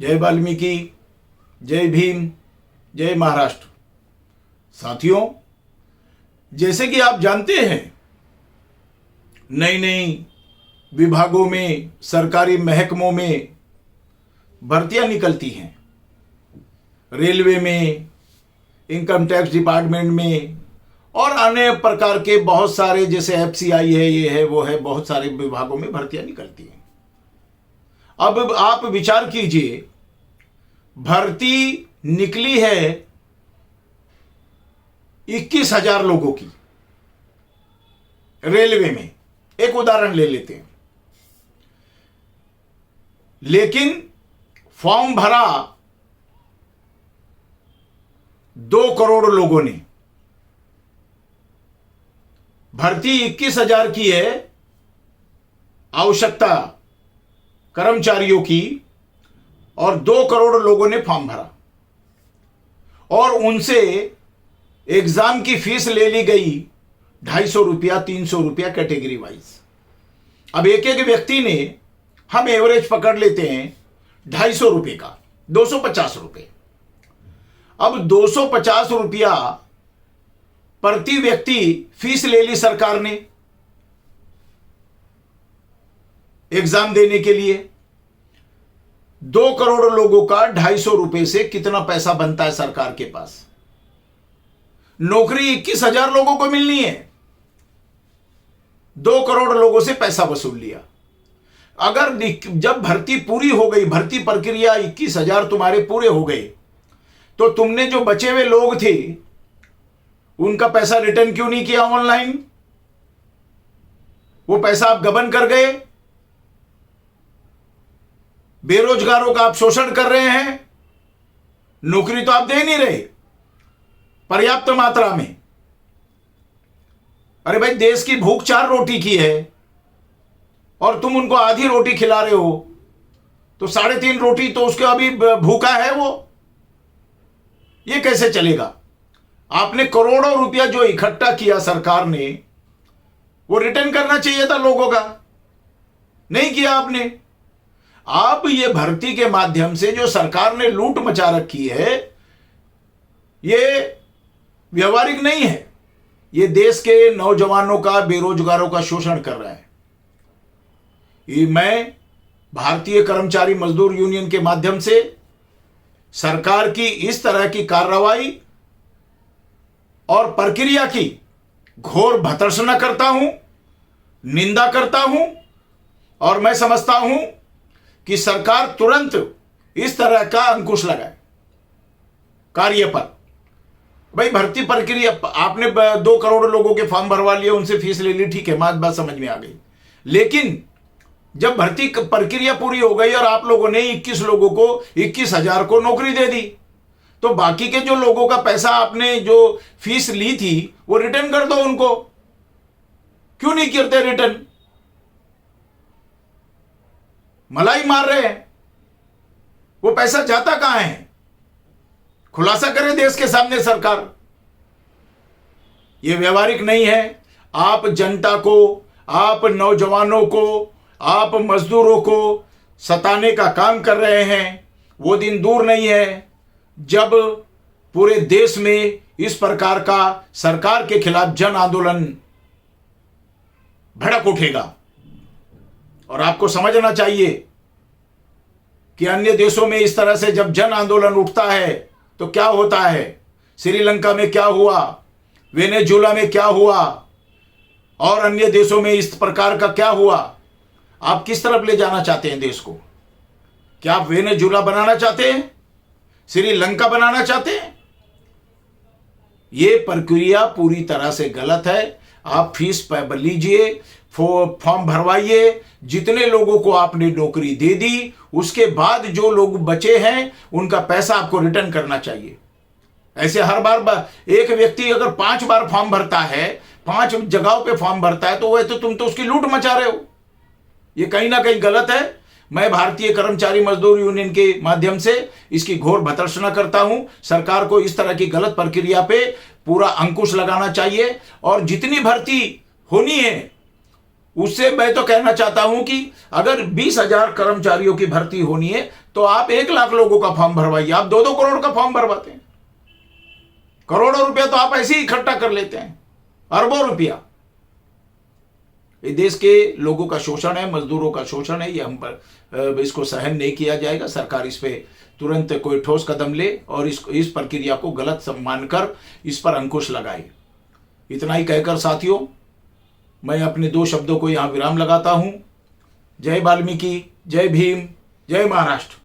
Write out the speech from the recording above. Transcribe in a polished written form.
जय वाल्मीकि, जय भीम, जय महाराष्ट्र। साथियों, जैसे कि आप जानते हैं, नई नई विभागों में, सरकारी महकमों में भर्तियां निकलती हैं। रेलवे में, इनकम टैक्स डिपार्टमेंट में और अन्य प्रकार के बहुत सारे, जैसे एफसीआई है, ये है, वो है, बहुत सारे विभागों में भर्तियां निकलती हैं। अब आप विचार कीजिए, भर्ती निकली है 21,000 लोगों की रेलवे में। एक उदाहरण ले लेते हैं। लेकिन फॉर्म भरा 2 करोड़ लोगों ने। भर्ती 21,000 की है, आवश्यकता कर्मचारियों की, और 2 करोड़ लोगों ने फॉर्म भरा और उनसे एग्जाम की फीस ले ली गई 250 रुपया, 300 रुपया कैटेगरी वाइज। अब एक एक व्यक्ति ने, हम एवरेज पकड़ लेते हैं 250 रुपये का, 250 रुपये। अब 250 रुपया प्रति व्यक्ति फीस ले ली सरकार ने एग्जाम देने के लिए। 2 करोड़ लोगों का 250 रुपये से कितना पैसा बनता है सरकार के पास? नौकरी 21,000 लोगों को मिलनी है, 2 करोड़ लोगों से पैसा वसूल लिया। अगर जब भर्ती पूरी हो गई, भर्ती प्रक्रिया 21,000 तुम्हारे पूरे हो गए, तो तुमने जो बचे हुए लोग थे उनका पैसा रिटर्न क्यों नहीं किया ऑनलाइन? वो पैसा आप गबन कर गए। बेरोजगारों का आप शोषण कर रहे हैं। नौकरी तो आप दे नहीं रहे पर्याप्त मात्रा में। अरे भाई, देश की भूख 4 रोटी की है और तुम उनको आधी रोटी खिला रहे हो, तो 3.5 रोटी तो उसके अभी भूखा है वो। ये कैसे चलेगा? आपने करोड़ों रुपया जो इकट्ठा किया सरकार ने, वो रिटर्न करना चाहिए था लोगों का, नहीं किया आपने। आप ये भर्ती के माध्यम से जो सरकार ने लूट मचा रखी है, ये व्यवहारिक नहीं है। ये देश के नौजवानों का, बेरोजगारों का शोषण कर रहा है। ये मैं भारतीय कर्मचारी मजदूर यूनियन के माध्यम से सरकार की इस तरह की कार्रवाई और प्रक्रिया की घोर भर्त्सना करता हूं, निंदा करता हूं, और मैं समझता हूं कि सरकार तुरंत इस तरह का अंकुश लगाए कार्य पर। भाई, भर्ती प्रक्रिया, आपने 2 करोड़ लोगों के फॉर्म भरवा लिए, उनसे फीस ले ली, ठीक है, बात समझ में आ गई। लेकिन जब भर्ती प्रक्रिया पूरी हो गई और आप लोगों ने 21 लोगों को, 21,000 को नौकरी दे दी, तो बाकी के जो लोगों का पैसा आपने जो फीस ली थी वो रिटर्न कर दो उनको। क्यों नहीं करते रिटर्न? मलाई मार रहे हैं। वो पैसा जाता कहां है? खुलासा करे देश के सामने सरकार। ये व्यवहारिक नहीं है। आप जनता को, आप नौजवानों को, आप मजदूरों को सताने का काम कर रहे हैं। वो दिन दूर नहीं है जब पूरे देश में इस प्रकार का सरकार के खिलाफ जन आंदोलन भड़क उठेगा। और आपको समझना चाहिए कि अन्य देशों में इस तरह से जब जन आंदोलन उठता है तो क्या होता है। श्रीलंका में क्या हुआ, वेनेजुएला में क्या हुआ, और अन्य देशों में इस प्रकार का क्या हुआ। आप किस तरफ ले जाना चाहते हैं देश को? क्या आप वेनेजुएला बनाना चाहते हैं? श्रीलंका बनाना चाहते हैं? यह प्रक्रिया पूरी तरह से गलत है। आप फीस लीजिए, फॉर्म भरवाइए। जितने लोगों को आपने नौकरी दे दी, उसके बाद जो लोग बचे हैं उनका पैसा आपको रिटर्न करना चाहिए। ऐसे हर बार एक व्यक्ति अगर 5 बार फॉर्म भरता है, 5 जगहों पे फॉर्म भरता है, तो वह तो तुम तो उसकी लूट मचा रहे हो। ये कहीं ना कहीं गलत है। मैं भारतीय कर्मचारी मजदूर यूनियन के माध्यम से इसकी घोर भर्त्सना करता हूं। सरकार को इस तरह की गलत प्रक्रिया पे पूरा अंकुश लगाना चाहिए, और जितनी भर्ती होनी है उससे मैं तो कहना चाहता हूं कि अगर 20,000 कर्मचारियों की भर्ती होनी है तो आप 1 लाख लोगों का फॉर्म भरवाइए, आप 2-2 करोड़ का फॉर्म भरवाते हैं। करोड़ों रुपया तो आप ऐसे ही इकट्ठा कर लेते हैं, अरबों रुपया। ये देश के लोगों का शोषण है, मजदूरों का शोषण है, ये हम पर इसको सहन नहीं किया जाएगा। सरकार इस पे तुरंत कोई ठोस कदम ले और इस प्रक्रिया को गलत मानकर इस पर अंकुश लगाए। इतना ही कहकर साथियों, मैं अपने 2 शब्दों को यहां विराम लगाता हूं। जय वाल्मीकि, जय भीम, जय महाराष्ट्र।